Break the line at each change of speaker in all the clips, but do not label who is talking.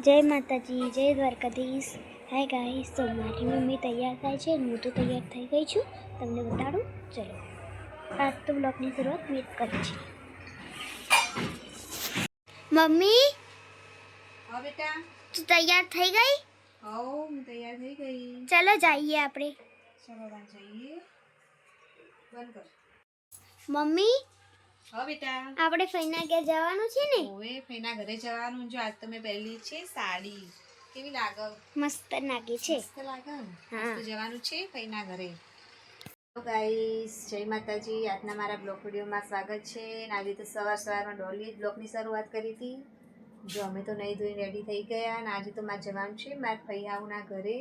जय माताजी जय द्वारकाधीश। हाय गाइस, तो मारी मम्मी तैयार થાય છે હું તો તૈયાર થઈ ગઈ છું, તમને બતાડું। ચલો आज तो ब्लॉगની શરૂઆત મેં કરી છે। મમ્મી
હા બેટા,
તું તૈયાર થઈ ગઈ?
હા હું તૈયાર થઈ ગઈ।
ચલો જઈએ આપણે।
ચલો બહાર જઈએ। બંધ કર।
મમ્મી
હા બેટા,
આપણે ફઈના ઘરે જવાનું છે ને?
ઓએ ફઈના ઘરે જવાનું। જો આજ તો મેં પહેરી છે સાડી, કેવી લાગે?
મસ્ત લાગે છે।
મસ્ત લાગે ને?
હા।
આજ તો જવાનું છે ફઈના ઘરે। તો ગાઈસ જય માતાજી, આજના મારા બ્લોગ વિડીયોમાં સ્વાગત છે। આજે તો સવારમાં ડોલી બ્લોગની શરૂઆત કરી હતી। જો અમે તો નહીં ધોઈને રેડી થઈ ગયા અને આજે તો મારે જવાનું છે મારા ફૈયાઓના ઘરે।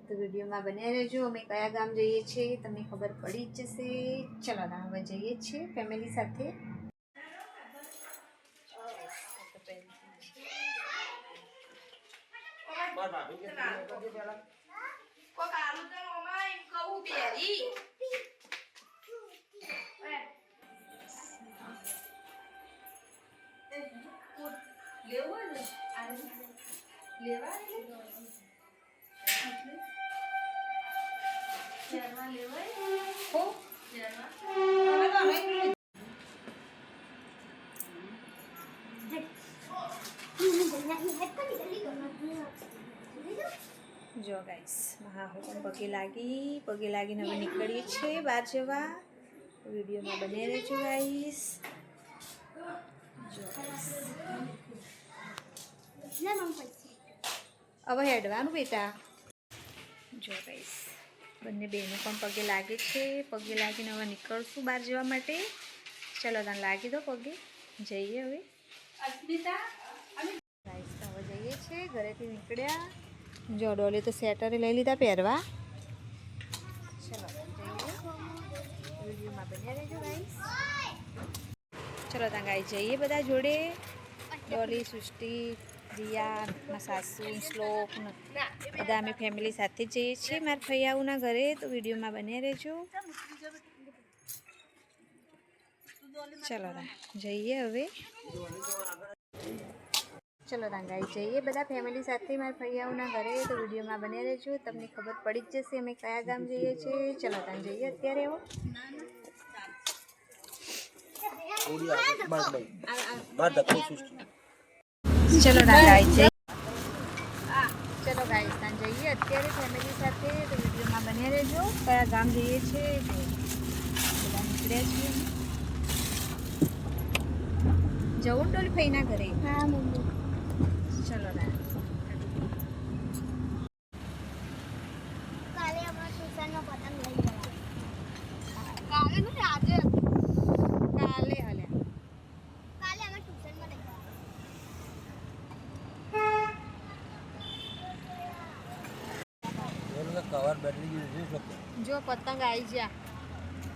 તો વિડીયોમાં બન્યા રહેજો। અમે કયા ગામ જઈએ છીએ તમને ખબર પડી જ જશે। ચલો ના હવે જઈએ છીએ ફેમિલી સાથે। જો ગાઈસ હા હું પણ પગે લાગીને હવે નીકળીએ છીએ બહાર જવા। વિડીયોમાં બને રહેજો ગાઈસ। જો ગાઈસ હવે હેડવાનું બેટા। જો ગાઈસ બંને બહેનો પણ પગે લાગે છે। પગે લાગીને હવે નીકળશું બહાર જવા માટે। ચલો તને લાગી દો પગે, જઈએ હવે। ગાઈસ તો હવે જઈએ છીએ, ઘરેથી નીકળ્યા। જો ડોલે તો સ્વેટર લઈ લીધા પહેરવા। ચલો જઈએ, વિડીયોમાં બન્યા રહેજો ગાઈસ। ચલો ત્યાં ગાઈ જઈએ બધા જોડે। ડોલી, સૃષ્ટિ, રિયા, મારા સાસુ, શ્લોક બધા અમે ફેમિલી સાથે જ જઈએ છીએ મારા ફૈયાઓના ઘરે। તો વિડીયોમાં બન્યા રહેજો। ચલો જઈએ હવે। ચલો ત્યાં ગાઈ જઈએ બધા ફેમિલી સાથે મારા ફૈયાઓના ઘરે। તો વિડીયોમાં બન્યા રહેજો, તમને ખબર પડી જ જશે અમે કયા ગામ જઈએ છીએ। ચલો ત્યાં જઈએ અત્યારે હો। ચલો ત્યાં ગાઈ જઈએ। ચલો ગાઈસ ત્યાં જઈએ અત્યારે ફેમિલી સાથે। તો વિડીયોમાં બન્યા રહેજો, કયા ગામ જઈએ છીએ બધા નીકળ્યા છીએ। જવું ડોલી ફઈના ઘરે?
હા મમ્મી।
ચલો ના
કાલે અમારા ટ્યુશનમાં પતંગ લઈ જવા।
કાલે નહીં આજે, કાલે હલે
કાલે અમે ટ્યુશનમાં લઈ જવા।
કવર બદલી ગયું છે।
જો પતંગ આવી ગયા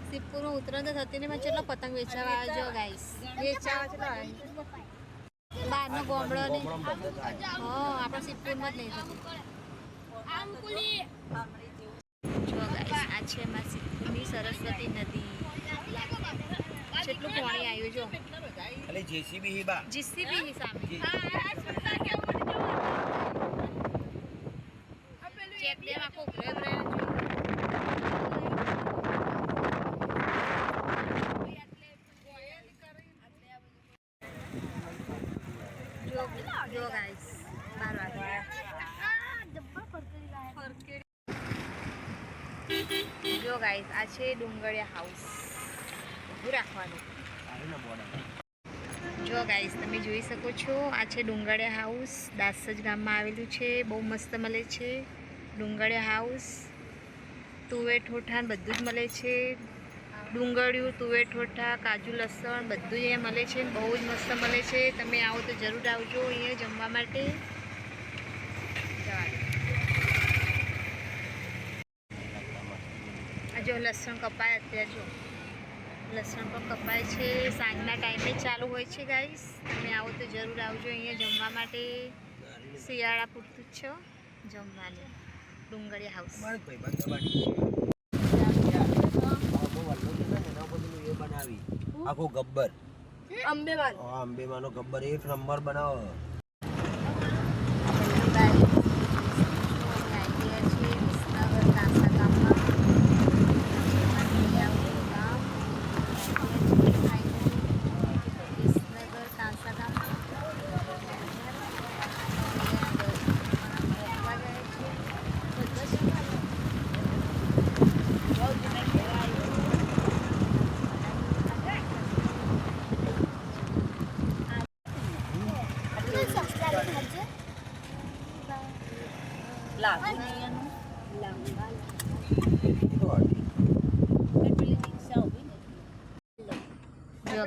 સિદ્ધપુરમાં ઉતરણ તો થતી ને મેં ચલો પતંગ વેચાવા આવ્યો। જો ગાઈસ વેચાવા ચલો બહારનો ગોમડો ને હા આપણા સિદ્ધપુરમાં જ નહીં થતી। જો ગાઈસ આ છે અમારી સિદ્ધપુરની સરસ્વતી નદી। કેટલું પાણી આવ્યું જો,
ખાલી જેસીબી હિબા
જીસીબી સામે ચેક ડેમ આખો ઉભરાય ઉભરાય જો ગાઈસ 12 વાગ્યા। જો ગાઈસ આ છે ડુંગળિયા હાઉસ, ઊભું રાખવાનું। જો ગાઈસ તમે જોઈ શકો છો આ છે ડુંગળિયા હાઉસ, દાસજ ગામમાં આવેલું છે। બહુ મસ્ત મળે છે ડુંગળિયા હાઉસ। તુવેર ઠોઠા બધું જ મળે છે। ડુંગળીયું, તુવેર ઠોઠા, કાજુ, લસણ બધું જ અહીંયા મળે છે। બહુ જ મસ્ત મળે છે। તમે આવો તો જરૂર આવજો અહીંયા જમવા માટે। આ જો લસણ કપાય અત્યારે, જો લસણ પણ કપાય છે। સાંજના ટાઈમે ચાલુ હોય છે ગાઈસ, તમે આવો તો જરૂર આવજો અહીંયા જમવા માટે। શિયાળા પૂરતું જ છે જમવાનું ડુંગળિયા હાઉસ।
આખો ગબ્બર અંબેમાનો ગબ્બર એક નંબર બનાવો।
જો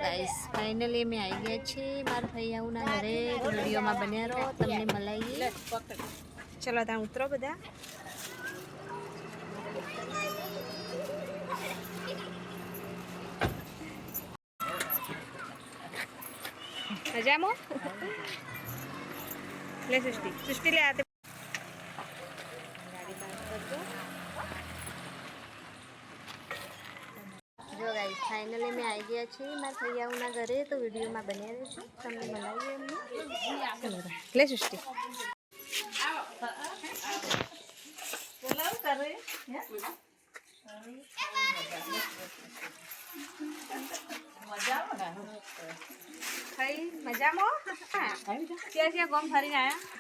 ગાઈસ ફાઇનલી અમે આવી ગયા છીએ મારા ફૈયાઓના ઘરે. વિડીયોમાં બન્યા રહો, તમને મળાઈએ. ચલો ત્યાં ઉતરો બધા. મજામાં લે સૃષ્ટિ લે આતે જો ગાઈસ ફાઇનલી મેં આવી ગયા છીએ મારા ફૈયાઓના ઘરે. તો વિડીયોમાં બન્યા રહેજો, તમને મળાવીએ એમને. ચલો લે સૃષ્ટિ. મજામાં ક્યાં ક્યાં ગોમ ફરીને આયા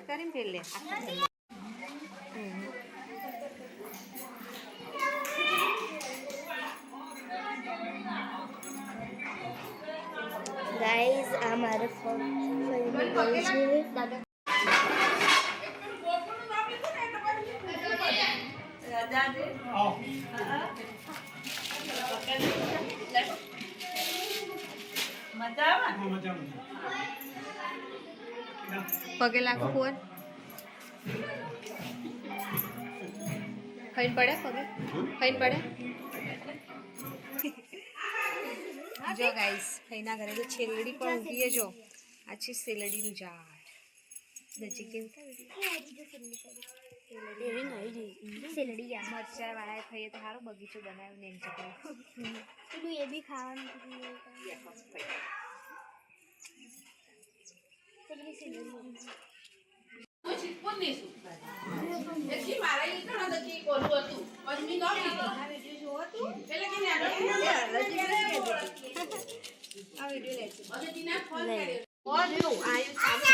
કરીને ફેર લે.
ગાઈઝ આ મારા ફોન છે.
પગે લાગો ફોન ફાઈન પડે પગે ફાઈન પડે. જો ગાઈસ ફઈના ઘરે તો છેલડી પણ ઊભી જો. આ છે શેલડીનું ઝાડ. નજીક કેવું મરચાં વાળા ખાઈએ તો સારો બગીચો બનાવ્યો ને એમ
પેલું એ બી ખાવાનું.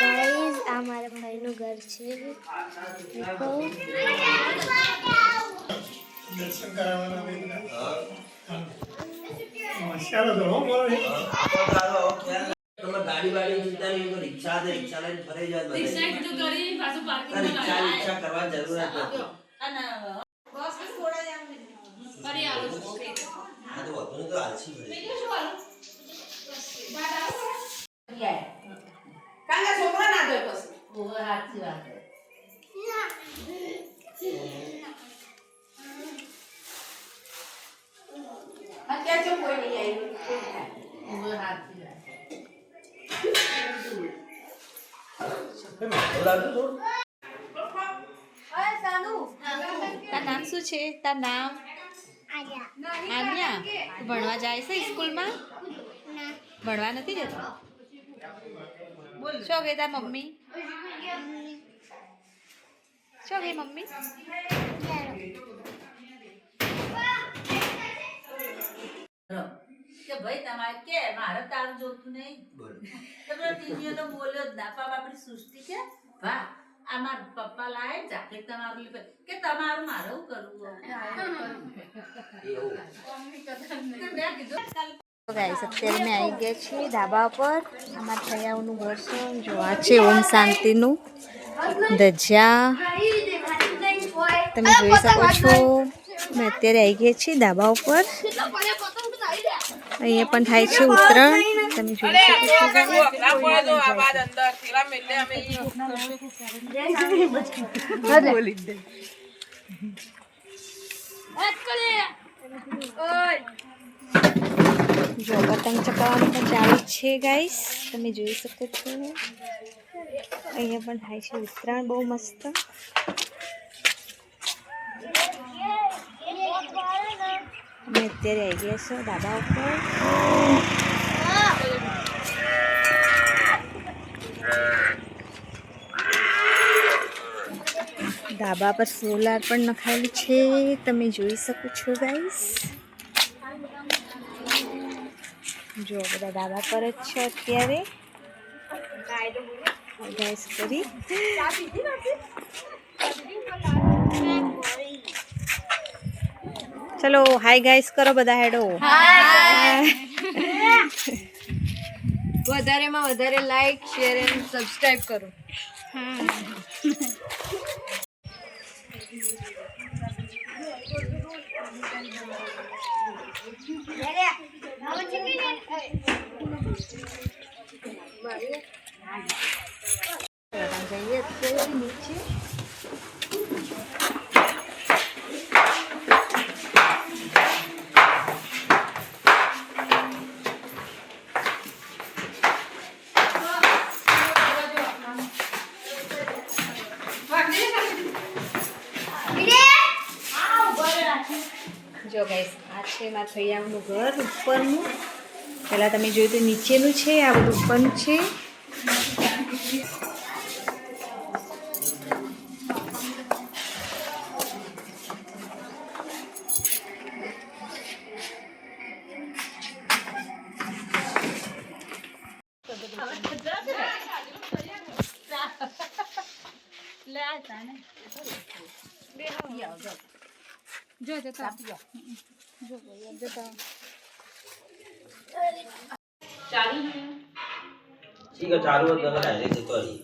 ગાઈઝ આ મારા ભાઈનું ઘર છે.
ગાડી વાળી ચિંતા નહીં, તો રિક્ષા દે, રિક્ષા લઈને ફરે જાય. રિક્ષા કરવા જરૂર નથી. હા તો વધુ તો આલસી ભરે.
છોકરા ના દે પછી સાચી વાત. અત્યારે જો કોઈ નહીં
તાર નામ શું છે? તાર નામ આન્યા. ભણવા જાય છે સ્કૂલમાં? ભણવા નથી જતો? શું કહે તાર મમ્મી? શું કહે મમ્મી?
કે ભાઈ તમારે કે મારે તારું જોતું નહીં. તમે ટીવીઓ તો બોલ્યો જ ના. પાપ આપણી સૃષ્ટિ કે વાહ આ મારા પપ્પા લાય જાકે તમારું લીધે કે તમારું મારું કરવું. મેં કીધું
ગાઈસ અત્યારે મેં આવી ગયા છીએ ધાબા પર. અમારા ફૈયાઓનું ઘર છે. જો આ છે ઓમ શાંતિનું ધજા. તમે જોઈ શકો છો મેં અત્યારે આવી ગયા છીએ ધાબા ઉપર. અહીંયા પણ થાય છે ઉત્તરાયણ. તમે જોઈ શકો છો. જો પતંગ ચકાવવાનું પણ ચાલુ છે ગાઈસ. તમે જોઈ શકો છો અહીંયા પણ થાય છે ઉત્તરાયણ બહુ મસ્ત. અમે અત્યારે આવી ગયા છો ધાબા ઉપર. ધાબા પર સોલાર પણ નખાયેલું છે. તમે જોઈ શકો છો ગાઈસ. જો બધા ધાબા પર જ છે અત્યારે. ગેસ કરી ચલો હાય ગાઈસ કરો બધા હેડો. વધારેમાં વધારે લાઈક શેર એન્ડ સબસ્ક્રાઇબ કરો. જઈએ અત્યારે નીચે. જો ગાઈસ આ છે મારા ફૈયાનું ઘર ઉપરનું. પહેલાં તમે જોયું તો નીચેનું છે, આ બધું ઉપરનું છે.
ठीक है चालू होता है डायरेक्ट तो नहीं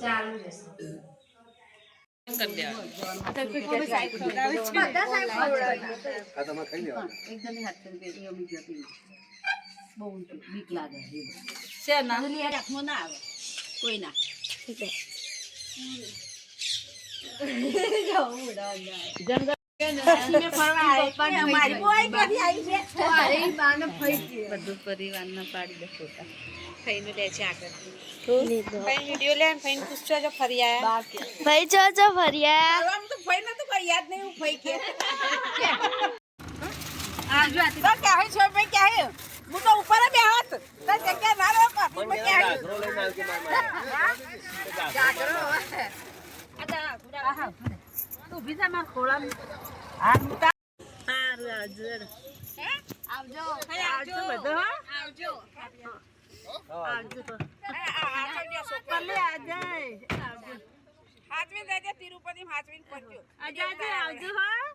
ચાલુ જશે. બધું પરિવારના પાડી દે ફોટા. ફઈને લે છે આગળ. ફઈને વિડિયો લે ને ફઈને પૂછજો જો ફરી આયા.
ભાઈ જો ફરિયા
તો ફઈને તો કઈ યાદ નહીં ફઈ કે. આ જો આ તો કે હે છો ભાઈ કે હે. હું તો ઉપર બે હાથ. તો જગ્યા ના રો કો. મેં કે હે. જાગરો. આતા ગુડા હા. તું બીજા માં ખોળા. આ મુતા. હારું આવજો. હે? આવજો. આવજો બધો હા. આવજો. આવજો તો. આ સોપલે આ જાય. આવજો. હાથવીન દેજે તિરુપતિ હાથવીન પડજો. આજાજે આવજો હા.